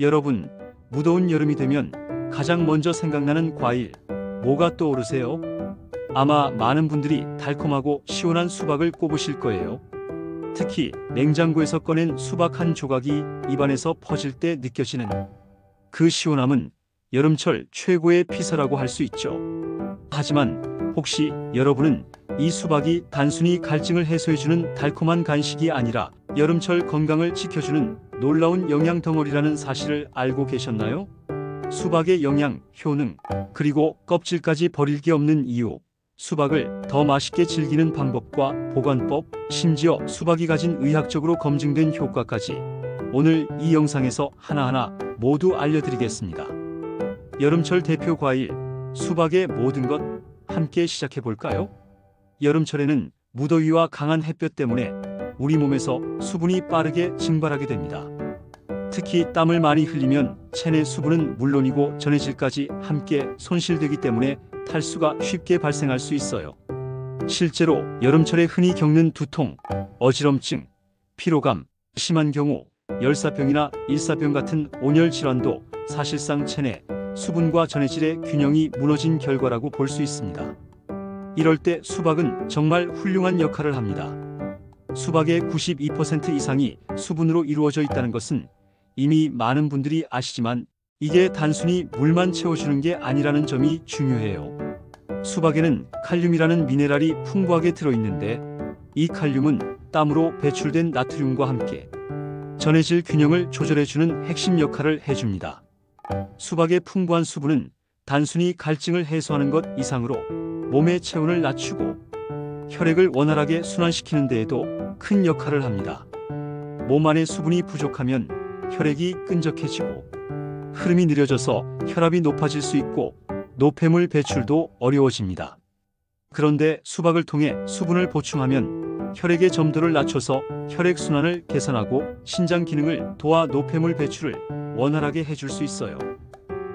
여러분, 무더운 여름이 되면 가장 먼저 생각나는 과일, 뭐가 떠오르세요? 아마 많은 분들이 달콤하고 시원한 수박을 꼽으실 거예요. 특히 냉장고에서 꺼낸 수박 한 조각이 입안에서 퍼질 때 느껴지는 그 시원함은 여름철 최고의 피서라고 할 수 있죠. 하지만 혹시 여러분은 이 수박이 단순히 갈증을 해소해주는 달콤한 간식이 아니라 여름철 건강을 지켜주는 놀라운 영양 덩어리라는 사실을 알고 계셨나요? 수박의 영양, 효능, 그리고 껍질까지 버릴 게 없는 이유, 수박을 더 맛있게 즐기는 방법과 보관법, 심지어 수박이 가진 의학적으로 검증된 효과까지 오늘 이 영상에서 하나하나 모두 알려드리겠습니다. 여름철 대표 과일, 수박의 모든 것 함께 시작해볼까요? 여름철에는 무더위와 강한 햇볕 때문에 우리 몸에서 수분이 빠르게 증발하게 됩니다. 특히 땀을 많이 흘리면 체내 수분은 물론이고 전해질까지 함께 손실되기 때문에 탈수가 쉽게 발생할 수 있어요. 실제로 여름철에 흔히 겪는 두통, 어지럼증, 피로감, 심한 경우 열사병이나 일사병 같은 온열 질환도 사실상 체내 수분과 전해질의 균형이 무너진 결과라고 볼 수 있습니다. 이럴 때 수박은 정말 훌륭한 역할을 합니다. 수박의 92% 이상이 수분으로 이루어져 있다는 것은 이미 많은 분들이 아시지만 이게 단순히 물만 채워주는 게 아니라는 점이 중요해요. 수박에는 칼륨이라는 미네랄이 풍부하게 들어있는데 이 칼륨은 땀으로 배출된 나트륨과 함께 전해질 균형을 조절해주는 핵심 역할을 해줍니다. 수박의 풍부한 수분은 단순히 갈증을 해소하는 것 이상으로 몸의 체온을 낮추고 혈액을 원활하게 순환시키는 데에도 큰 역할을 합니다. 몸 안에 수분이 부족하면 혈액이 끈적해지고 흐름이 느려져서 혈압이 높아질 수 있고 노폐물 배출도 어려워집니다. 그런데 수박을 통해 수분을 보충하면 혈액의 점도를 낮춰서 혈액순환을 개선하고 신장 기능을 도와 노폐물 배출을 원활하게 해줄 수 있어요.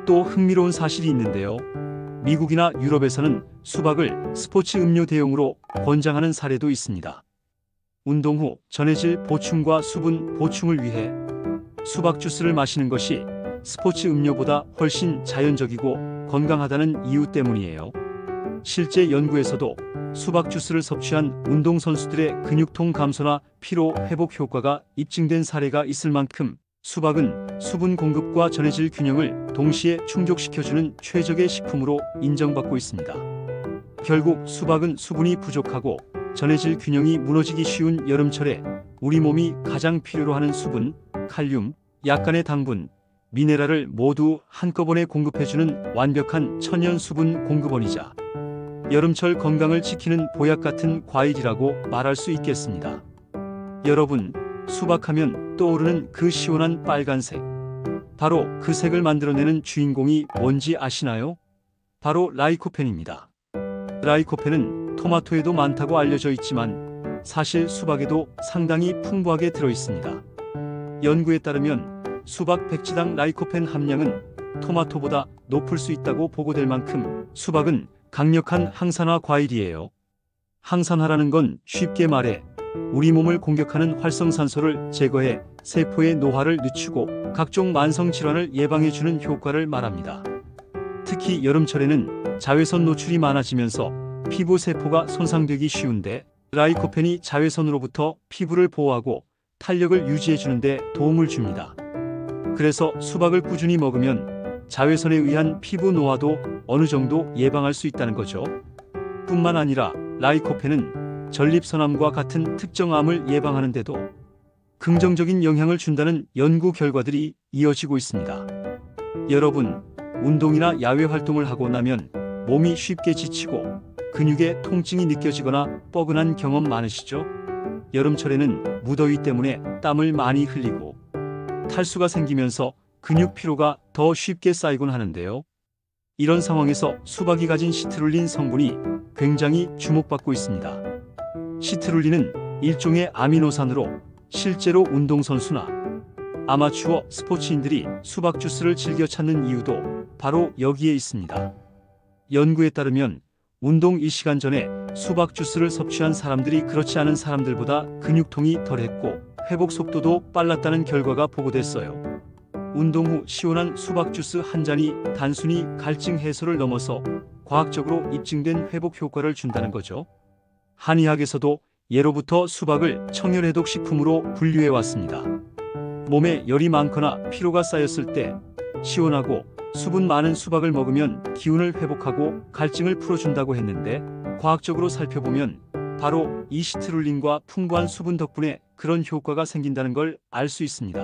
또 흥미로운 사실이 있는데요. 미국이나 유럽에서는 수박을 스포츠 음료 대용으로 권장하는 사례도 있습니다. 운동 후 전해질 보충과 수분 보충을 위해 수박 주스를 마시는 것이 스포츠 음료보다 훨씬 자연적이고 건강하다는 이유 때문이에요. 실제 연구에서도 수박 주스를 섭취한 운동선수들의 근육통 감소나 피로 회복 효과가 입증된 사례가 있을 만큼 수박은 수분 공급과 전해질 균형을 동시에 충족시켜주는 최적의 식품으로 인정받고 있습니다. 결국 수박은 수분이 부족하고 전해질 균형이 무너지기 쉬운 여름철에 우리 몸이 가장 필요로 하는 수분, 칼륨, 약간의 당분, 미네랄을 모두 한꺼번에 공급해주는 완벽한 천연 수분 공급원이자 여름철 건강을 지키는 보약 같은 과일이라고 말할 수 있겠습니다. 여러분, 수박하면 떠오르는 그 시원한 빨간색. 바로 그 색을 만들어내는 주인공이 뭔지 아시나요? 바로 라이코펜입니다. 라이코펜은 토마토에도 많다고 알려져 있지만 사실 수박에도 상당히 풍부하게 들어있습니다. 연구에 따르면 수박 백지당 라이코펜 함량은 토마토보다 높을 수 있다고 보고될 만큼 수박은 강력한 항산화 과일이에요. 항산화라는 건 쉽게 말해 우리 몸을 공격하는 활성산소를 제거해 세포의 노화를 늦추고 각종 만성 질환을 예방해주는 효과를 말합니다. 특히 여름철에는 자외선 노출이 많아지면서 피부 세포가 손상되기 쉬운데 라이코펜이 자외선으로부터 피부를 보호하고 탄력을 유지해주는 데 도움을 줍니다. 그래서 수박을 꾸준히 먹으면 자외선에 의한 피부 노화도 어느 정도 예방할 수 있다는 거죠. 뿐만 아니라 라이코펜은 전립선암과 같은 특정 암을 예방하는 데도 긍정적인 영향을 준다는 연구 결과들이 이어지고 있습니다. 여러분, 운동이나 야외 활동을 하고 나면 몸이 쉽게 지치고 근육에 통증이 느껴지거나 뻐근한 경험 많으시죠? 여름철에는 무더위 때문에 땀을 많이 흘리고 탈수가 생기면서 근육 피로가 더 쉽게 쌓이곤 하는데요. 이런 상황에서 수박이 가진 시트룰린 성분이 굉장히 주목받고 있습니다. 시트룰린은 일종의 아미노산으로 실제로 운동선수나 아마추어 스포츠인들이 수박 주스를 즐겨 찾는 이유도 바로 여기에 있습니다. 연구에 따르면 운동 1시간 전에 수박 주스를 섭취한 사람들이 그렇지 않은 사람들보다 근육통이 덜했고 회복 속도도 빨랐다는 결과가 보고됐어요. 운동 후 시원한 수박 주스 한 잔이 단순히 갈증 해소를 넘어서 과학적으로 입증된 회복 효과를 준다는 거죠. 한의학에서도 예로부터 수박을 청열해독 식품으로 분류해 왔습니다. 몸에 열이 많거나 피로가 쌓였을 때 시원하고 수분 많은 수박을 먹으면 기운을 회복하고 갈증을 풀어준다고 했는데, 과학적으로 살펴보면 바로 이 시트룰린과 풍부한 수분 덕분에 그런 효과가 생긴다는 걸 알 수 있습니다.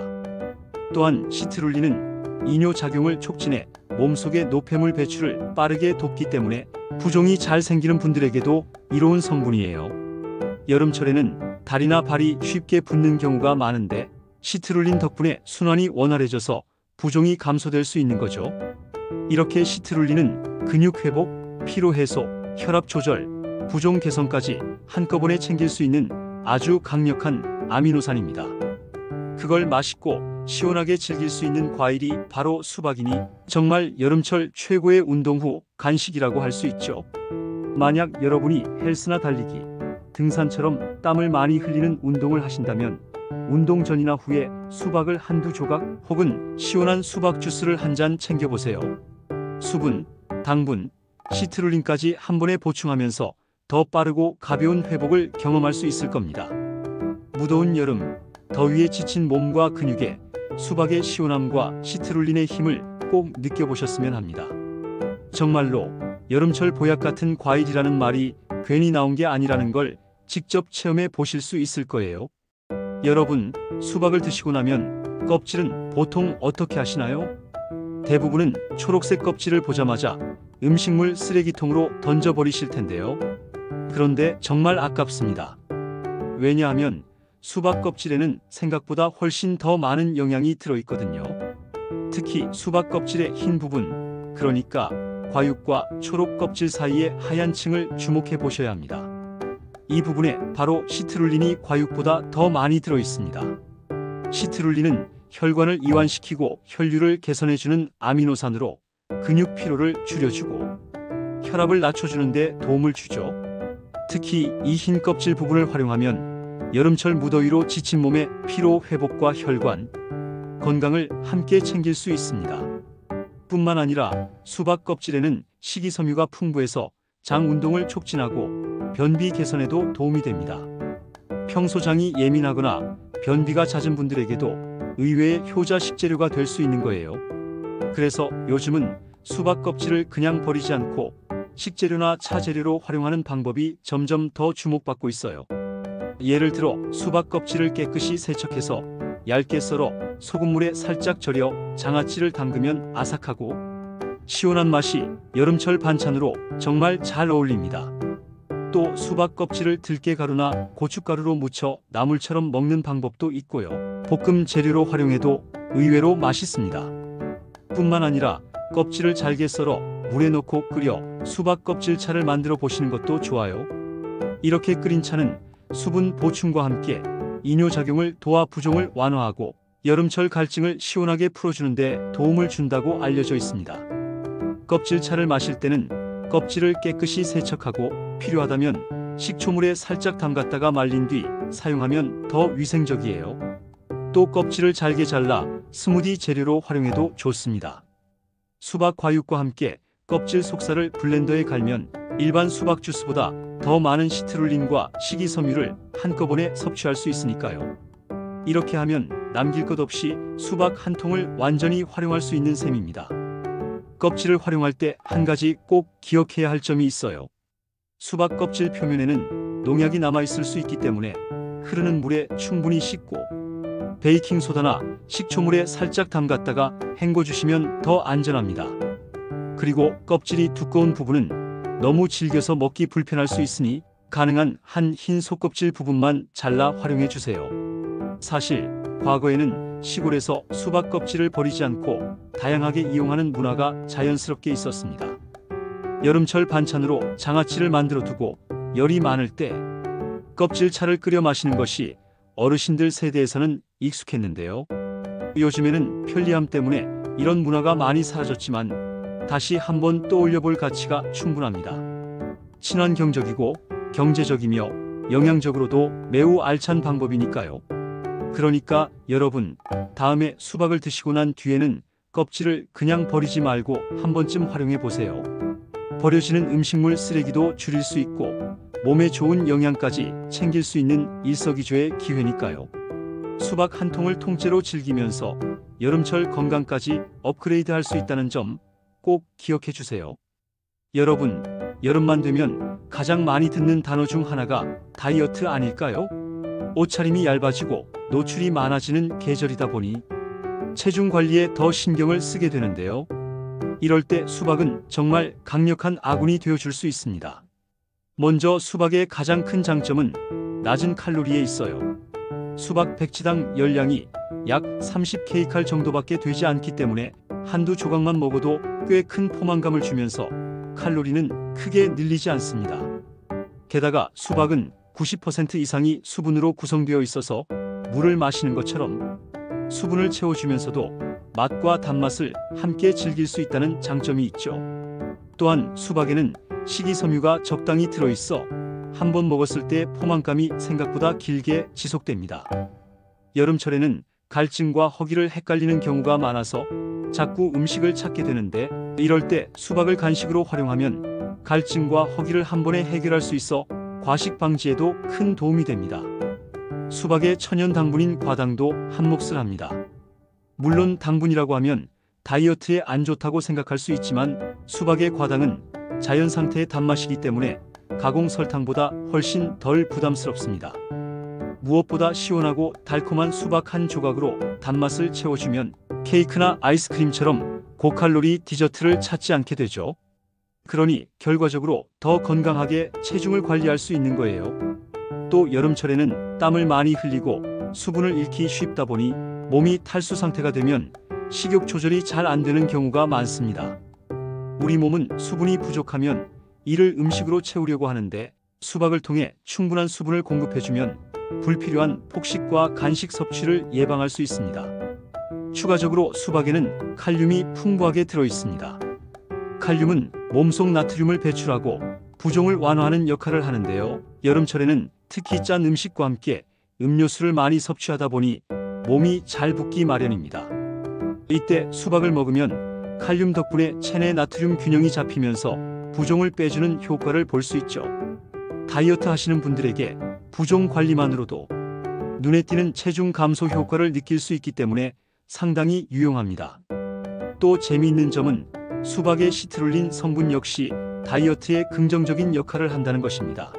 또한 시트룰린은 이뇨작용을 촉진해 몸속의 노폐물 배출을 빠르게 돕기 때문에 부종이 잘 생기는 분들에게도 이로운 성분이에요. 여름철에는 다리나 발이 쉽게 붓는 경우가 많은데 시트룰린 덕분에 순환이 원활해져서 부종이 감소될 수 있는 거죠. 이렇게 시트룰린은 근육 회복, 피로 해소, 혈압 조절, 부종 개선까지 한꺼번에 챙길 수 있는 아주 강력한 아미노산입니다. 그걸 맛있고 시원하게 즐길 수 있는 과일이 바로 수박이니 정말 여름철 최고의 운동 후 간식이라고 할 수 있죠. 만약 여러분이 헬스나 달리기, 등산처럼 땀을 많이 흘리는 운동을 하신다면 운동 전이나 후에 수박을 한두 조각 혹은 시원한 수박 주스를 한 잔 챙겨보세요. 수분, 당분, 시트룰린까지 한 번에 보충하면서 더 빠르고 가벼운 회복을 경험할 수 있을 겁니다. 무더운 여름, 더위에 지친 몸과 근육에 수박의 시원함과 시트룰린의 힘을 꼭 느껴보셨으면 합니다. 정말로 여름철 보약 같은 과일이라는 말이 괜히 나온 게 아니라는 걸 직접 체험해 보실 수 있을 거예요. 여러분, 수박을 드시고 나면 껍질은 보통 어떻게 하시나요? 대부분은 초록색 껍질을 보자마자 음식물 쓰레기통으로 던져버리실 텐데요. 그런데 정말 아깝습니다. 왜냐하면 수박 껍질에는 생각보다 훨씬 더 많은 영양이 들어있거든요. 특히 수박 껍질의 흰 부분, 그러니까 과육과 초록 껍질 사이의 하얀 층을 주목해 보셔야 합니다. 이 부분에 바로 시트룰린이 과육보다 더 많이 들어있습니다. 시트룰린은 혈관을 이완시키고 혈류를 개선해주는 아미노산으로 근육 피로를 줄여주고 혈압을 낮춰주는 데 도움을 주죠. 특히 이 흰 껍질 부분을 활용하면 여름철 무더위로 지친 몸의 피로 회복과 혈관 건강을 함께 챙길 수 있습니다. 뿐만 아니라 수박 껍질에는 식이섬유가 풍부해서 장 운동을 촉진하고 변비 개선에도 도움이 됩니다. 평소 장이 예민하거나 변비가 잦은 분들에게도 의외의 효자 식재료가 될 수 있는 거예요. 그래서 요즘은 수박 껍질을 그냥 버리지 않고 식재료나 차재료로 활용하는 방법이 점점 더 주목받고 있어요. 예를 들어 수박 껍질을 깨끗이 세척해서 얇게 썰어 소금물에 살짝 절여 장아찌를 담그면 아삭하고 시원한 맛이 여름철 반찬으로 정말 잘 어울립니다. 또 수박 껍질을 들깨가루나 고춧가루로 무쳐 나물처럼 먹는 방법도 있고요. 볶음 재료로 활용해도 의외로 맛있습니다. 뿐만 아니라 껍질을 잘게 썰어 물에 넣고 끓여 수박 껍질 차를 만들어 보시는 것도 좋아요. 이렇게 끓인 차는 수분 보충과 함께 이뇨작용을 도와 부종을 완화하고 여름철 갈증을 시원하게 풀어주는 데 도움을 준다고 알려져 있습니다. 껍질차를 마실 때는 껍질을 깨끗이 세척하고 필요하다면 식초물에 살짝 담갔다가 말린 뒤 사용하면 더 위생적이에요. 또 껍질을 잘게 잘라 스무디 재료로 활용해도 좋습니다. 수박 과육과 함께 껍질 속살을 블렌더에 갈면 일반 수박 주스보다 더 많은 시트룰린과 식이섬유를 한꺼번에 섭취할 수 있으니까요. 이렇게 하면 남길 것 없이 수박 한 통을 완전히 활용할 수 있는 셈입니다. 껍질을 활용할 때 한 가지 꼭 기억해야 할 점이 있어요. 수박 껍질 표면에는 농약이 남아있을 수 있기 때문에 흐르는 물에 충분히 씻고 베이킹소다나 식초물에 살짝 담갔다가 헹궈주시면 더 안전합니다. 그리고 껍질이 두꺼운 부분은 너무 질겨서 먹기 불편할 수 있으니 가능한 한 흰 속껍질 부분만 잘라 활용해 주세요. 사실 과거에는 시골에서 수박 껍질을 버리지 않고 다양하게 이용하는 문화가 자연스럽게 있었습니다. 여름철 반찬으로 장아찌를 만들어 두고 열이 많을 때 껍질차를 끓여 마시는 것이 어르신들 세대에서는 익숙했는데요. 요즘에는 편리함 때문에 이런 문화가 많이 사라졌지만 다시 한번 떠올려 볼 가치가 충분합니다. 친환경적이고 경제적이며 영양적으로도 매우 알찬 방법이니까요. 그러니까 여러분, 다음에 수박을 드시고 난 뒤에는 껍질을 그냥 버리지 말고 한 번쯤 활용해 보세요. 버려지는 음식물 쓰레기도 줄일 수 있고 몸에 좋은 영양까지 챙길 수 있는 일석이조의 기회니까요. 수박 한 통을 통째로 즐기면서 여름철 건강까지 업그레이드 할 수 있다는 점 꼭 기억해 주세요. 여러분, 여름만 되면 가장 많이 듣는 단어 중 하나가 다이어트 아닐까요? 옷차림이 얇아지고 노출이 많아지는 계절이다 보니 체중 관리에 더 신경을 쓰게 되는데요. 이럴 때 수박은 정말 강력한 아군이 되어줄 수 있습니다. 먼저 수박의 가장 큰 장점은 낮은 칼로리에 있어요. 수박 백치당 열량이 약 30kcal 정도밖에 되지 않기 때문에 한두 조각만 먹어도 꽤 큰 포만감을 주면서 칼로리는 크게 늘리지 않습니다. 게다가 수박은 90% 이상이 수분으로 구성되어 있어서 물을 마시는 것처럼 수분을 채워주면서도 맛과 단맛을 함께 즐길 수 있다는 장점이 있죠. 또한 수박에는 식이섬유가 적당히 들어있어 한 번 먹었을 때 포만감이 생각보다 길게 지속됩니다. 여름철에는 갈증과 허기를 헷갈리는 경우가 많아서 자꾸 음식을 찾게 되는데 이럴 때 수박을 간식으로 활용하면 갈증과 허기를 한 번에 해결할 수 있어 과식 방지에도 큰 도움이 됩니다. 수박의 천연 당분인 과당도 한몫을 합니다. 물론 당분이라고 하면 다이어트에 안 좋다고 생각할 수 있지만 수박의 과당은 자연 상태의 단맛이기 때문에 가공 설탕보다 훨씬 덜 부담스럽습니다. 무엇보다 시원하고 달콤한 수박 한 조각으로 단맛을 채워주면 케이크나 아이스크림처럼 고칼로리 디저트를 찾지 않게 되죠. 그러니 결과적으로 더 건강하게 체중을 관리할 수 있는 거예요. 또 여름철에는 땀을 많이 흘리고 수분을 잃기 쉽다 보니 몸이 탈수 상태가 되면 식욕 조절이 잘 안 되는 경우가 많습니다. 우리 몸은 수분이 부족하면 이를 음식으로 채우려고 하는데 수박을 통해 충분한 수분을 공급해주면 불필요한 폭식과 간식 섭취를 예방할 수 있습니다. 추가적으로 수박에는 칼륨이 풍부하게 들어있습니다. 칼륨은 몸속 나트륨을 배출하고 부종을 완화하는 역할을 하는데요. 여름철에는 특히 짠 음식과 함께 음료수를 많이 섭취하다 보니 몸이 잘 붓기 마련입니다. 이때 수박을 먹으면 칼륨 덕분에 체내 나트륨 균형이 잡히면서 부종을 빼주는 효과를 볼 수 있죠. 다이어트 하시는 분들에게 부종 관리만으로도 눈에 띄는 체중 감소 효과를 느낄 수 있기 때문에 상당히 유용합니다. 또 재미있는 점은 수박의 시트룰린 성분 역시 다이어트에 긍정적인 역할을 한다는 것입니다.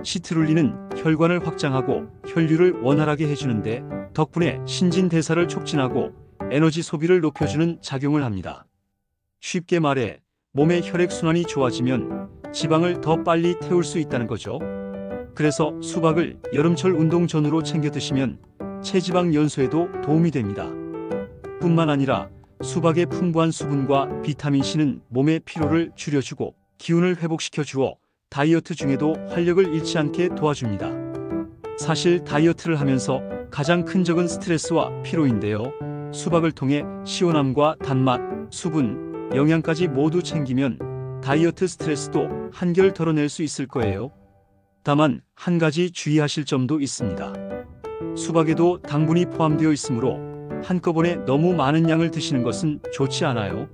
시트룰린은 혈관을 확장하고 혈류를 원활하게 해주는데 덕분에 신진대사를 촉진하고 에너지 소비를 높여주는 작용을 합니다. 쉽게 말해 몸의 혈액순환이 좋아지면 지방을 더 빨리 태울 수 있다는 거죠. 그래서 수박을 여름철 운동 전후로 챙겨 드시면 체지방 연소에도 도움이 됩니다. 뿐만 아니라 수박의 풍부한 수분과 비타민C는 몸의 피로를 줄여주고 기운을 회복시켜 주어 다이어트 중에도 활력을 잃지 않게 도와줍니다. 사실 다이어트를 하면서 가장 큰 적은 스트레스와 피로인데요. 수박을 통해 시원함과 단맛, 수분, 영양까지 모두 챙기면 다이어트 스트레스도 한결 덜어낼 수 있을 거예요. 다만 한 가지 주의하실 점도 있습니다. 수박에도 당분이 포함되어 있으므로 한꺼번에 너무 많은 양을 드시는 것은 좋지 않아요.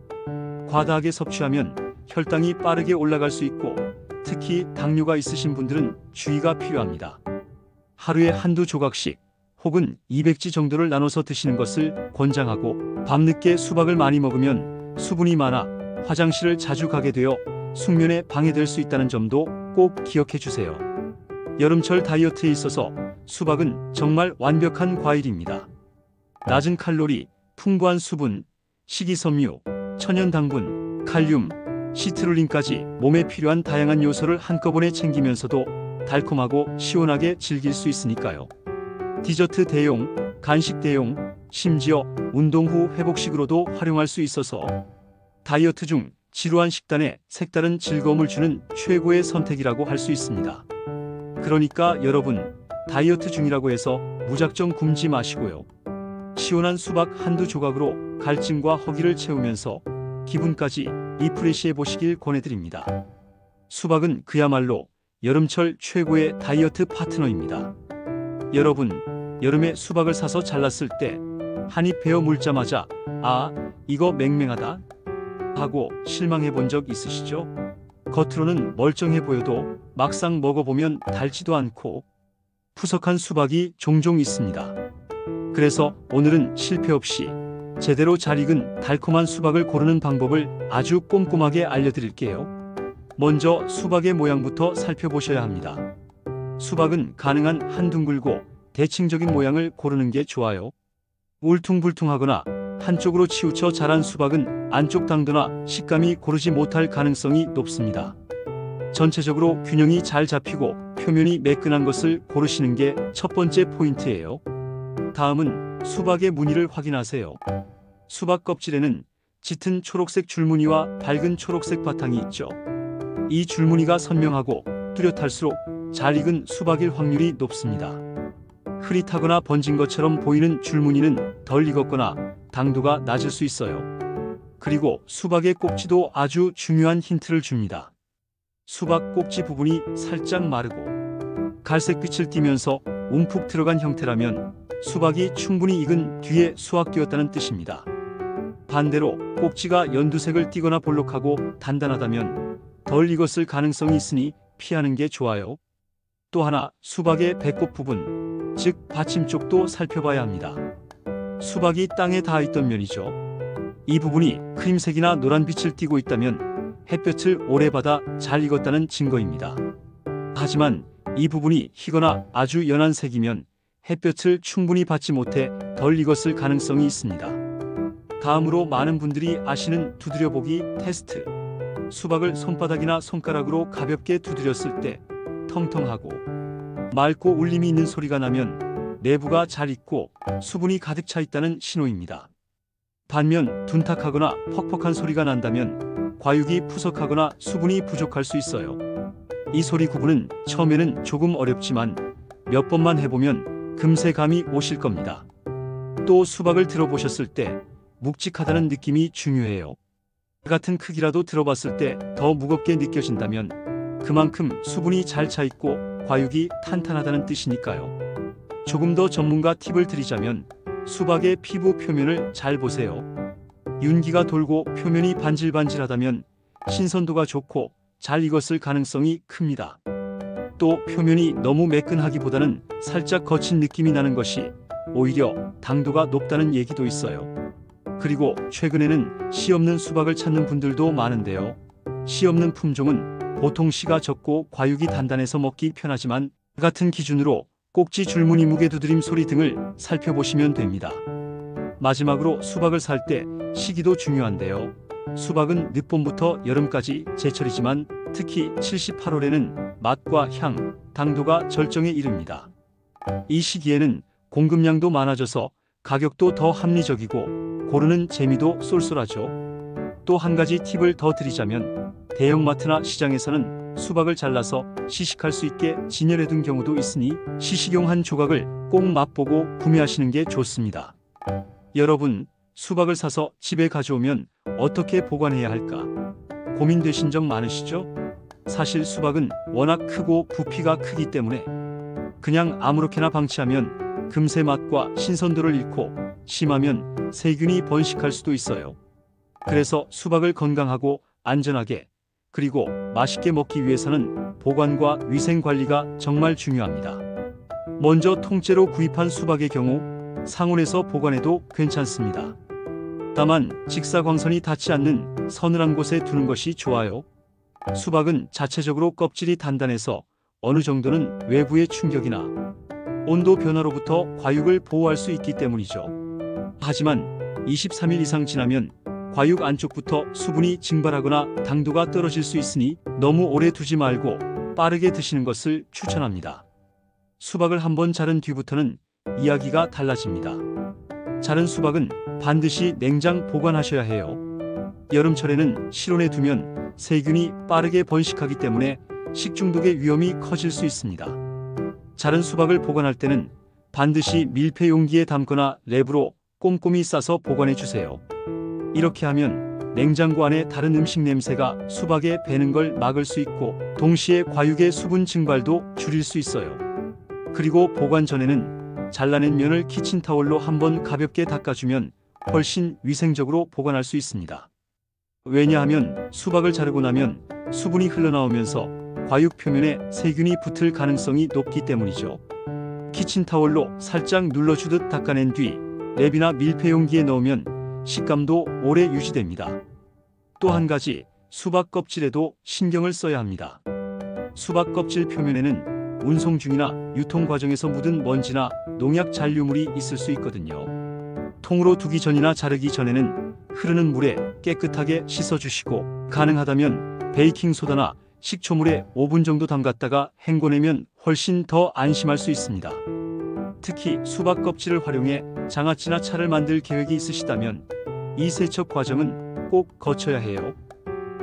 과다하게 섭취하면 혈당이 빠르게 올라갈 수 있고 특히 당뇨가 있으신 분들은 주의가 필요합니다. 하루에 한두 조각씩 혹은 200지 정도를 나눠서 드시는 것을 권장하고 밤늦게 수박을 많이 먹으면 수분이 많아 화장실을 자주 가게 되어 숙면에 방해될 수 있다는 점도 꼭 기억해 주세요. 여름철 다이어트에 있어서 수박은 정말 완벽한 과일입니다. 낮은 칼로리, 풍부한 수분, 식이섬유, 천연당분, 칼륨, 시트룰린까지 몸에 필요한 다양한 요소를 한꺼번에 챙기면서도 달콤하고 시원하게 즐길 수 있으니까요. 디저트 대용, 간식 대용, 심지어 운동 후 회복식으로도 활용할 수 있어서 다이어트 중 지루한 식단에 색다른 즐거움을 주는 최고의 선택이라고 할 수 있습니다. 그러니까 여러분, 다이어트 중이라고 해서 무작정 굶지 마시고요. 시원한 수박 한두 조각으로 갈증과 허기를 채우면서 기분까지 리프레시해 보시길 권해드립니다. 수박은 그야말로 여름철 최고의 다이어트 파트너입니다. 여러분, 여름에 수박을 사서 잘랐을 때 한입 베어 물자마자 아, 이거 맹맹하다 하고 실망해 본 적 있으시죠? 겉으로는 멀쩡해 보여도 막상 먹어보면 달지도 않고 푸석한 수박이 종종 있습니다. 그래서 오늘은 실패 없이 제대로 잘 익은 달콤한 수박을 고르는 방법을 아주 꼼꼼하게 알려드릴게요. 먼저 수박의 모양부터 살펴보셔야 합니다. 수박은 가능한 한 둥글고 대칭적인 모양을 고르는 게 좋아요. 울퉁불퉁하거나 한쪽으로 치우쳐 자란 수박은 안쪽 당도나 식감이 고르지 못할 가능성이 높습니다. 전체적으로 균형이 잘 잡히고 표면이 매끈한 것을 고르시는 게 첫 번째 포인트예요. 다음은 수박의 무늬를 확인하세요. 수박 껍질에는 짙은 초록색 줄무늬와 밝은 초록색 바탕이 있죠. 이 줄무늬가 선명하고 뚜렷할수록 잘 익은 수박일 확률이 높습니다. 흐릿하거나 번진 것처럼 보이는 줄무늬는 덜 익었거나 당도가 낮을 수 있어요. 그리고 수박의 꼭지도 아주 중요한 힌트를 줍니다. 수박 꼭지 부분이 살짝 마르고 갈색빛을 띠면서 움푹 들어간 형태라면 수박이 충분히 익은 뒤에 수확되었다는 뜻입니다. 반대로 꼭지가 연두색을 띠거나 볼록하고 단단하다면 덜 익었을 가능성이 있으니 피하는 게 좋아요. 또 하나, 수박의 배꼽 부분, 즉 받침 쪽도 살펴봐야 합니다. 수박이 땅에 닿아 있던 면이죠. 이 부분이 크림색이나 노란빛을 띠고 있다면 햇볕을 오래 받아 잘 익었다는 증거입니다. 하지만 이 부분이 희거나 아주 연한 색이면 햇볕을 충분히 받지 못해 덜 익었을 가능성이 있습니다. 다음으로 많은 분들이 아시는 두드려보기 테스트. 수박을 손바닥이나 손가락으로 가볍게 두드렸을 때 텅텅하고 맑고 울림이 있는 소리가 나면 내부가 잘 익고 수분이 가득 차 있다는 신호입니다. 반면 둔탁하거나 퍽퍽한 소리가 난다면 과육이 푸석하거나 수분이 부족할 수 있어요. 이 소리 구분은 처음에는 조금 어렵지만 몇 번만 해보면 금세 감이 오실 겁니다. 또 수박을 들어보셨을 때 묵직하다는 느낌이 중요해요. 같은 크기라도 들어봤을 때 더 무겁게 느껴진다면 그만큼 수분이 잘 차 있고 과육이 탄탄하다는 뜻이니까요. 조금 더 전문가 팁을 드리자면 수박의 피부 표면을 잘 보세요. 윤기가 돌고 표면이 반질반질하다면 신선도가 좋고 잘 익었을 가능성이 큽니다. 또 표면이 너무 매끈하기보다는 살짝 거친 느낌이 나는 것이 오히려 당도가 높다는 얘기도 있어요. 그리고 최근에는 씨 없는 수박을 찾는 분들도 많은데요. 씨 없는 품종은 보통 씨가 적고 과육이 단단해서 먹기 편하지만 같은 기준으로 꼭지 줄무늬 무게 두드림 소리 등을 살펴보시면 됩니다. 마지막으로 수박을 살 때 시기도 중요한데요. 수박은 늦봄부터 여름까지 제철이지만 특히 78월에는 맛과 향, 당도가 절정에 이릅니다. 이 시기에는 공급량도 많아져서 가격도 더 합리적이고 고르는 재미도 쏠쏠하죠. 또 한 가지 팁을 더 드리자면 대형마트나 시장에서는 수박을 잘라서 시식할 수 있게 진열해둔 경우도 있으니 시식용 한 조각을 꼭 맛보고 구매하시는 게 좋습니다. 여러분, 수박을 사서 집에 가져오면 어떻게 보관해야 할까? 고민되신 적 많으시죠? 사실 수박은 워낙 크고 부피가 크기 때문에 그냥 아무렇게나 방치하면 금세 맛과 신선도를 잃고 심하면 세균이 번식할 수도 있어요. 그래서 수박을 건강하고 안전하게 그리고 맛있게 먹기 위해서는 보관과 위생 관리가 정말 중요합니다. 먼저 통째로 구입한 수박의 경우 상온에서 보관해도 괜찮습니다. 다만 직사광선이 닿지 않는 서늘한 곳에 두는 것이 좋아요. 수박은 자체적으로 껍질이 단단해서 어느 정도는 외부의 충격이나 온도 변화로부터 과육을 보호할 수 있기 때문이죠. 하지만 23일 이상 지나면 과육 안쪽부터 수분이 증발하거나 당도가 떨어질 수 있으니 너무 오래 두지 말고 빠르게 드시는 것을 추천합니다. 수박을 한번 자른 뒤부터는 이야기가 달라집니다. 자른 수박은 반드시 냉장 보관하셔야 해요. 여름철에는 실온에 두면 세균이 빠르게 번식하기 때문에 식중독의 위험이 커질 수 있습니다. 자른 수박을 보관할 때는 반드시 밀폐 용기에 담거나 랩으로 꼼꼼히 싸서 보관해 주세요. 이렇게 하면 냉장고 안에 다른 음식 냄새가 수박에 배는 걸 막을 수 있고 동시에 과육의 수분 증발도 줄일 수 있어요. 그리고 보관 전에는 잘라낸 면을 키친타월로 한번 가볍게 닦아주면 훨씬 위생적으로 보관할 수 있습니다. 왜냐하면 수박을 자르고 나면 수분이 흘러나오면서 과육 표면에 세균이 붙을 가능성이 높기 때문이죠. 키친타월로 살짝 눌러주듯 닦아낸 뒤 랩이나 밀폐용기에 넣으면 식감도 오래 유지됩니다. 또 한 가지, 수박 껍질에도 신경을 써야 합니다. 수박 껍질 표면에는 운송 중이나 유통 과정에서 묻은 먼지나 농약 잔류물이 있을 수 있거든요. 통으로 두기 전이나 자르기 전에는 흐르는 물에 깨끗하게 씻어주시고, 가능하다면 베이킹소다나 식초물에 5분 정도 담갔다가 헹궈내면 훨씬 더 안심할 수 있습니다. 특히 수박 껍질을 활용해 장아찌나 차를 만들 계획이 있으시다면 이 세척 과정은 꼭 거쳐야 해요.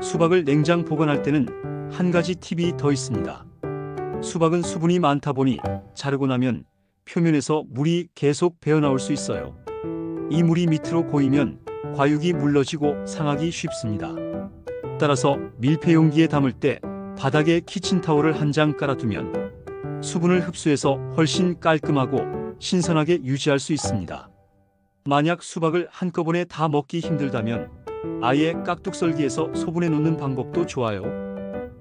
수박을 냉장 보관할 때는 한 가지 팁이 더 있습니다. 수박은 수분이 많다 보니 자르고 나면 표면에서 물이 계속 배어나올 수 있어요. 이 물이 밑으로 고이면 과육이 물러지고 상하기 쉽습니다. 따라서 밀폐용기에 담을 때 바닥에 키친타월을 한 장 깔아두면 수분을 흡수해서 훨씬 깔끔하고 신선하게 유지할 수 있습니다. 만약 수박을 한꺼번에 다 먹기 힘들다면 아예 깍둑썰기에서 소분해 놓는 방법도 좋아요.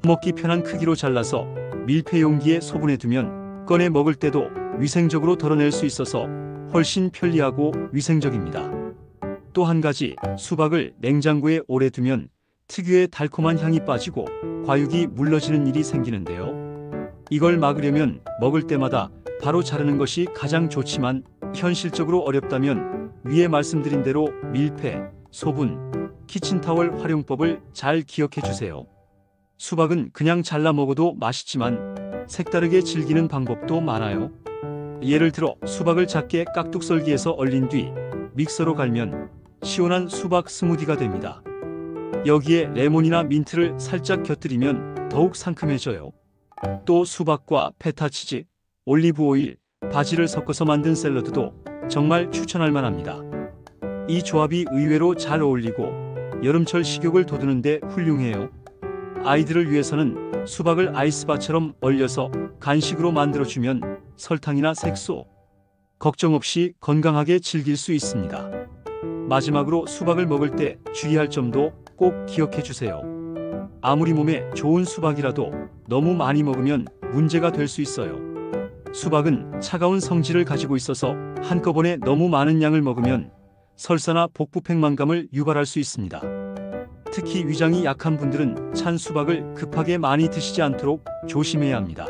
먹기 편한 크기로 잘라서 밀폐용기에 소분해 두면 꺼내 먹을 때도 위생적으로 덜어낼 수 있어서 훨씬 편리하고 위생적입니다. 또 한 가지, 수박을 냉장고에 오래 두면 특유의 달콤한 향이 빠지고 과육이 물러지는 일이 생기는데요. 이걸 막으려면 먹을 때마다 바로 자르는 것이 가장 좋지만 현실적으로 어렵다면 위에 말씀드린 대로 밀폐, 소분, 키친타월 활용법을 잘 기억해 주세요. 수박은 그냥 잘라 먹어도 맛있지만 색다르게 즐기는 방법도 많아요. 예를 들어 수박을 작게 깍둑썰기에서 얼린 뒤 믹서로 갈면 시원한 수박 스무디가 됩니다. 여기에 레몬이나 민트를 살짝 곁들이면 더욱 상큼해져요. 또 수박과 페타치즈, 올리브오일, 바질을 섞어서 만든 샐러드도 정말 추천할 만합니다. 이 조합이 의외로 잘 어울리고 여름철 식욕을 돋우는데 훌륭해요. 아이들을 위해서는 수박을 아이스바처럼 얼려서 간식으로 만들어주면 설탕이나 색소 걱정 없이 건강하게 즐길 수 있습니다. 마지막으로 수박을 먹을 때 주의할 점도 꼭 기억해 주세요. 아무리 몸에 좋은 수박이라도 너무 많이 먹으면 문제가 될 수 있어요. 수박은 차가운 성질을 가지고 있어서 한꺼번에 너무 많은 양을 먹으면 설사나 복부 팽만감을 유발할 수 있습니다. 특히 위장이 약한 분들은 찬 수박을 급하게 많이 드시지 않도록 조심해야 합니다.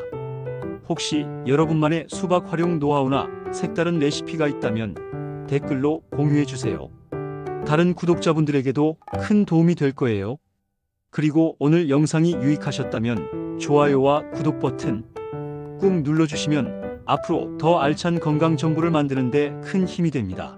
혹시 여러분만의 수박 활용 노하우나 색다른 레시피가 있다면 댓글로 공유해 주세요. 다른 구독자분들에게도 큰 도움이 될 거예요. 그리고 오늘 영상이 유익하셨다면 좋아요와 구독 버튼 꾹 눌러주시면 앞으로 더 알찬 건강 정보를 만드는 데 큰 힘이 됩니다.